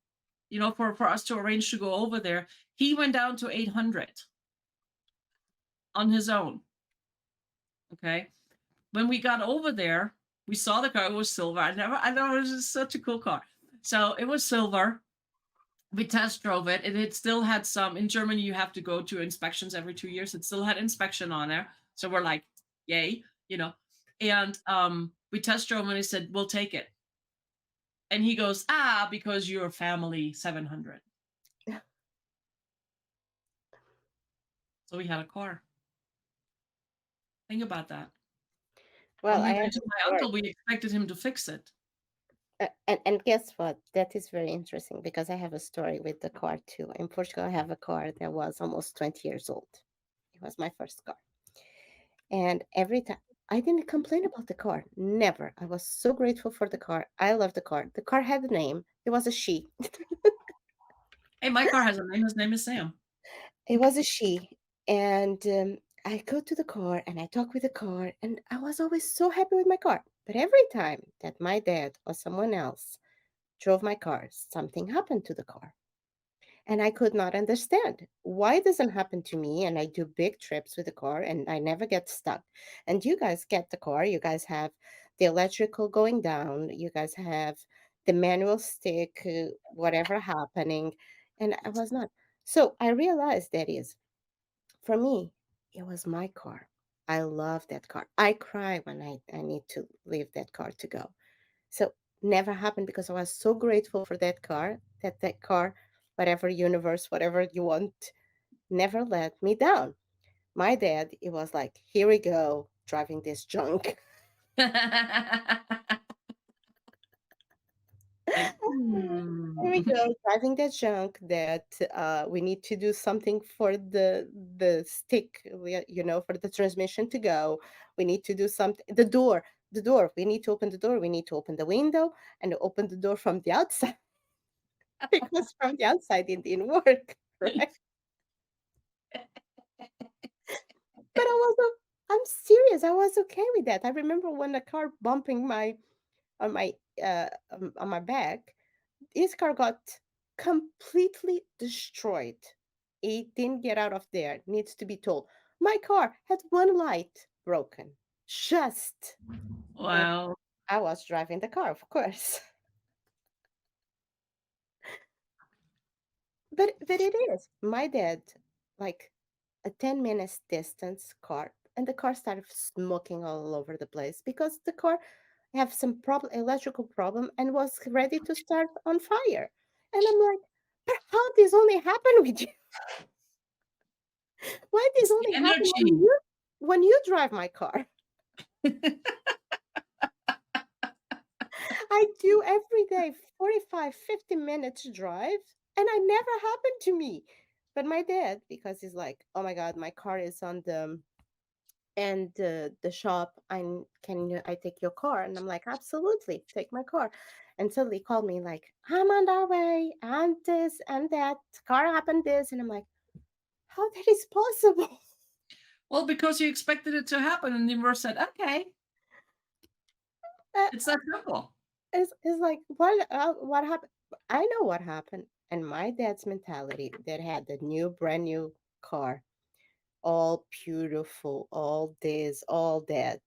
for us to arrange to go over there, he went down to 800 on his own. Okay. When we got over there, we saw the car. It was silver. I know it was just such a cool car. So it was silver. We test drove it, and it still had some. In Germany, you have to go to inspections every 2 years. It still had inspection on there. So we're like, yay, And we test drove, and he said, we'll take it. And he goes, because you're family 700. So we had a car. Think about that. Well, When I we have went to a my story. uncle, we expected him to fix it. And guess what? That is very interesting because I have a story with the car too. In Portugal, I have a car that was almost 20 years old. It was my first car. And every time I didn't complain about the car. Never. I was so grateful for the car. I love the car. The car had a name. It was a she. Hey, my car has a name. His name is Sam. It was a she. And I go to the car and I talk with the car, and I was always so happy with my car. But every time that my dad or someone else drove my car, something happened to the car. And I could not understand why it doesn't happen to me. And I do big trips with the car and I never get stuck. And you guys get the car, you guys have the electrical going down, you guys have the manual stick, whatever happening. And I was not. So I realized that is for me, it was my car. I love that car. I cry when I need to leave that car to go. So never happened because I was so grateful for that car, whatever universe, whatever you want, never let me down. My dad, it was like, here we go, driving this junk. Like, Here we go, driving that junk that we need to do something for the stick, for the transmission to go. We need to do something. The door. We need to open the door. We need to open the window and open the door from the outside. Because from the outside it didn't work, right? But I'm serious. I was okay with that. I remember when a car bumping on my on my back, his car got completely destroyed. It didn't get out of there. Needs to be told. My car had one light broken. Just. And wow. I was driving the car, of course. But it is. My dad, like a 10 minutes distance car, and the car started smoking all over the place because the car have some problem, electrical problem, and was ready to start on fire. And I'm like, but how this only happen with you? Why this It's the only happen energy. when you drive my car? I do every day 45, 50 minutes drive, and I never happened to me. But my dad, because he's like, oh my God, my car is on the shop. I take your car? And I'm like, absolutely, take my car. And suddenly he called me like, I'm on our way, and this and that, car happened this. And I'm like, how that is possible? Well, because you expected it to happen, and the universe said, okay, Uh, it's that simple. It's like what happened? I know what happened. And my dad's mentality that had the new brand new car, all beautiful, all this, all that,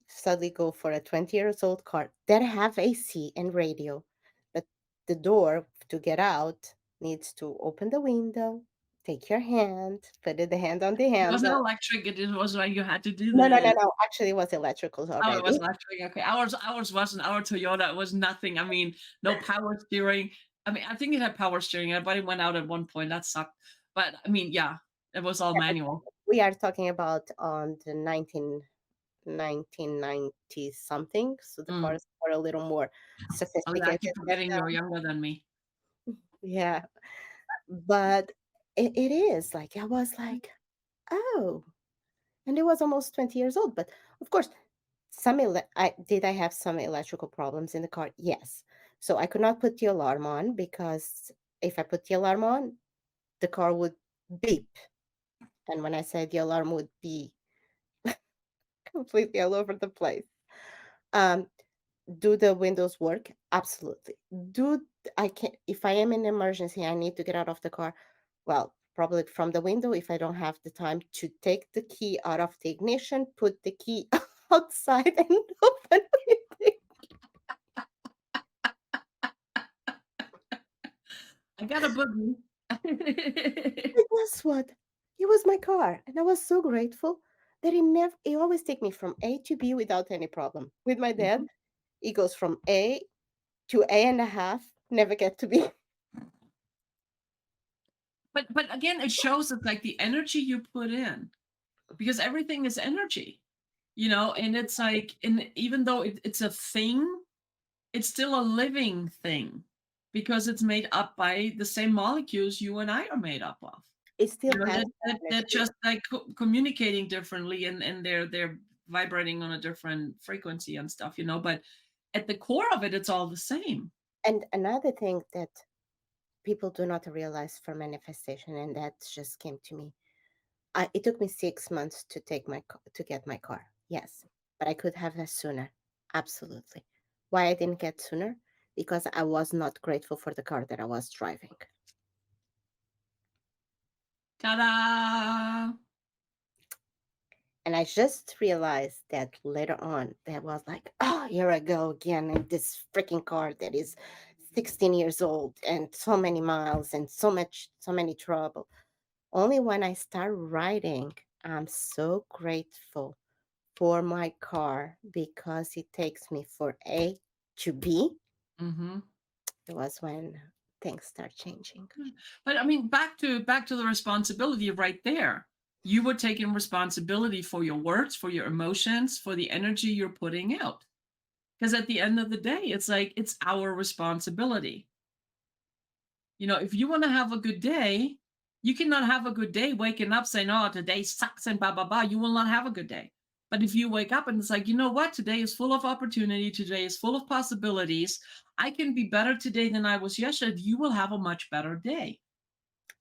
suddenly go for a 20 years old car that have AC and radio, but the door to get out needs to open the window, take your hand, put the hand on the It wasn't handle. electric. It was like you had to do No, no, no, this. no. Actually, it was electrical Oh, it was already. electric. Okay, ours wasn't. Our Toyota was nothing. I mean, no power steering. I mean, I think it had power steering, but it went out at one point. That sucked. But I mean, yeah, it was all Yeah, but manual. we are talking about on the 1990 something, so the Mm. cars were a little more Oh yeah, I sophisticated. keep forgetting you're younger than me. Yeah, but it is like I was like, oh, and it was almost 20 years old. But of course, I have some electrical problems in the car. Yes, so I could not put the alarm on because if I put the alarm on, the car would beep, and when I said the alarm would be completely all over the place. Um, Do the windows work? Absolutely. Do I can if I am in emergency, I need to get out of the car. Well, probably from the window if I don't have the time to take the key out of the ignition, put the key outside and open it. I got a boogie. And guess what? It was my car, and I was so grateful that it always take me from A to B without any problem. With my dad, Mhm. it goes from A to A and a half, never get to B. But again, it shows that like the energy you put in, because everything is energy, and it's like, and even though it's a thing, it's still a living thing because it's made up by the same molecules you and I are made up of. It still has They're energy. just like communicating differently, and they're vibrating on a different frequency and stuff, but at the core of it, it's all the same. And another thing that people do not realize for manifestation, and that just came to me. It took me 6 months to to get my car. Yes, but I could have sooner. Absolutely. Why I didn't get sooner? Because I was not grateful for the car that I was driving. Ta-da! And I just realized that later on, that was like, oh, here I go again in this freaking car that is 16 years old and so many miles and so many trouble. Only when I start riding, I'm so grateful for my car because it takes me from A to B. Hmm. It was when things start changing. But I mean, back to the responsibility right there. You were taking responsibility for your words, for your emotions, for the energy you're putting out. Because at the end of the day, it's like it's our responsibility. If you want to have a good day, you cannot have a good day waking up saying, "Oh, today sucks," and blah blah blah. You will not have a good day. But if you wake up and it's like, you know what, today is full of opportunity, today is full of possibilities. I can be better today than I was yesterday. You will have a much better day.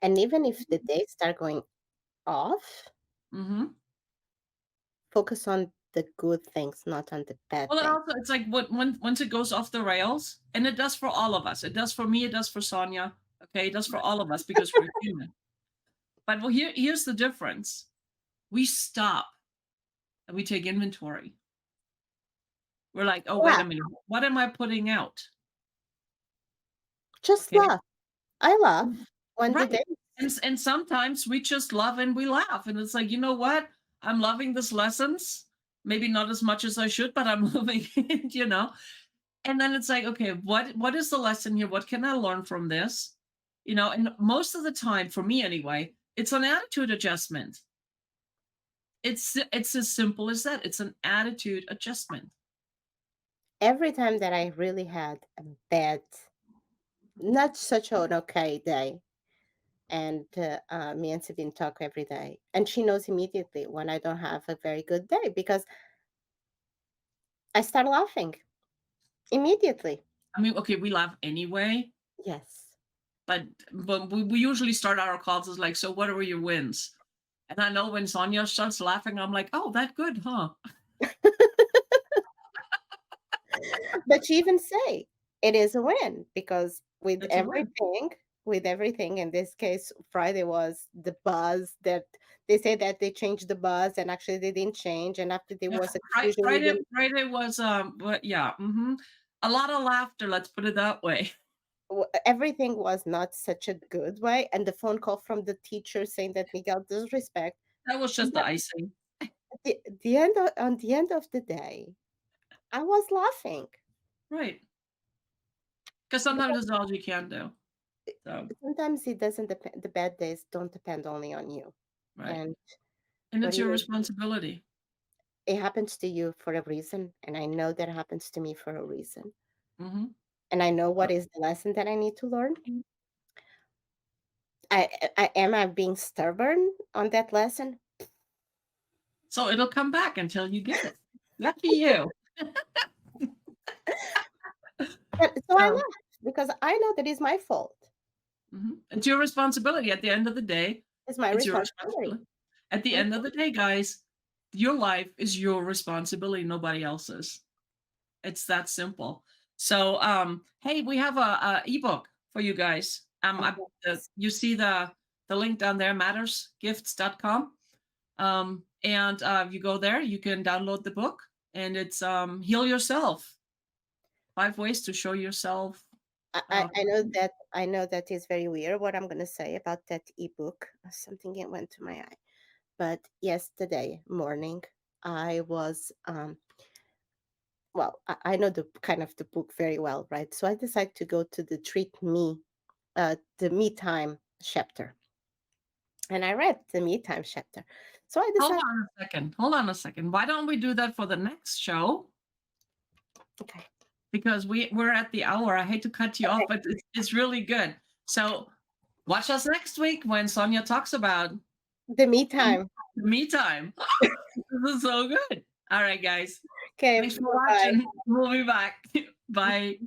And even if the days start going off, Hmm. focus on the good things, not on the bad Well, and things. also it's like once it goes off the rails, and it does for all of us. It does for me. It does for Sonia. Okay, it does for all of us because we're human. But well, here's the difference. We stop and we take inventory. We're like, oh, wait Yeah, a minute, what am I putting out? just Okay, laugh. I laugh when the right. day. And sometimes we just love and we laugh, and it's like, you know what? I'm loving this lessons. Maybe not as much as I should, but I'm loving it. And then it's like, okay, what is the lesson here? What can I learn from this? And most of the time, for me anyway, it's an attitude adjustment. It's as simple as that. It's an attitude adjustment. Every time that I really had a bad, not such an okay day, and me and Sabine talk every day, and she knows immediately when I don't have a very good day because I start laughing immediately. I mean, okay, we laugh anyway, Yes. but we usually start our calls as like, so what are your wins? And I know when Sonia starts laughing, I'm like, oh, that good, huh? But she even say it is a win because It's a win. with everything, in this case, Friday was the buzz that they say that they changed the buzz and actually they didn't change. And after there Yeah, was a confusion within, Friday was but yeah, a lot of laughter. Let's put it that way. everything was not such a good way. And the phone call from the teacher saying that Miguel disrespect. That was just the But icing, on the end of the day, I was laughing. right? Because sometimes it's all you can do. So Sometimes it doesn't depend. The bad days don't depend only on you. right, And and what it's do your you responsibility. it happens to you for a reason, and I know that it happens to me for a reason. Hmm. And I know what is the lesson that I need to learn. Am I being stubborn on that lesson? So it'll come back until you get it. Lucky you. But so I So laugh because I know that is my fault. it's your responsibility. At the end of the day, It's my it's your responsibility. responsibility. At the Mhm. end of the day, guys, your life is your responsibility, nobody else's. It's that simple. So, hey, we have a ebook for you guys. Yes. You see the link down there, mattersgifts.com. And you go there, you can download the book, and it's Heal Yourself: 5 Ways to Show Yourself. I know that is very weird what I'm gonna say about that ebook. Something it went to my eye. But yesterday morning, I was well, I know the kind of the book very well, right? So I decided to go to the me time chapter, and I read the me time chapter. So I Hold decided, on a second. Hold on a second. Why don't we do that for the next show? okay, Because we're at the hour. I hate to cut you off, okay, but it's really good. So watch us next week when Sonia talks about the me the time. me time. This is so good. All right, guys. Okay, Thanks for bye bye. watching. We'll be back. Bye.